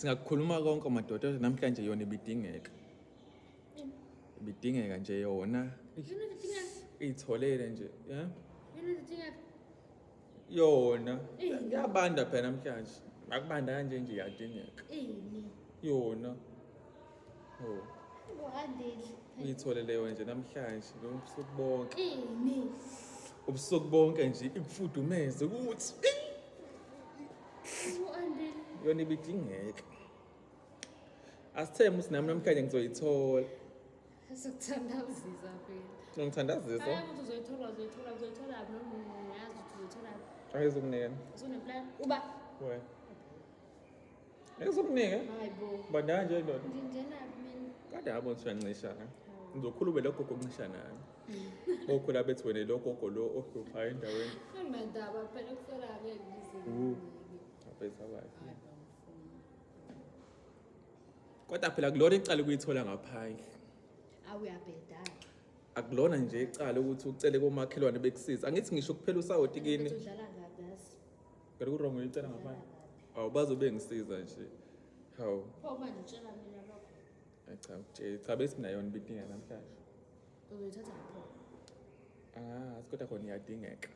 singakukhuluma konke madoda namhlanje yona ibidingeka ibidingeka nje yona iyitholele nje yona yabanda phela namhlanje akubanda kanje nje iyadingeka yona uyitholele yona nje namhlanje ubusuku bonke ubusuku bonke nje ikufudumeze ukuthi yona ibidingeka asithembe ukuthi nami namhlanje ngizoyithola Sokuthandazisa phela. ngithandazisa Hayi umuntu uzoyithola noma uyazi ukuthi uzoyithola. ayizokunika Usune-plan? Uba we ayizokunika hayibo. bandanje ndoda Ngingena mina. kade yabona siyancishana ngizokhuluma lokho kokuncishana okhula bethi wena lo gogo lo ohlupha endaweni Angindaba phela kufela ngeke ngize. aphetha bathi kodwa phela kulona icala ukuyithola ngaphandle Awuyabheda. akulona nje icala ukuthi ucele komakhelwane bekusiza angithi ngisho kuphela usawoti kini Udlala ngapi yazi? ngeke urongo uyicela ngaphandle awubazobe ngisiza nje hawu Pho manje utshela mina lokho. cha bese nayo ibidinga namhlanje Uzoyithatha lapho. kodwa khona iyadingeka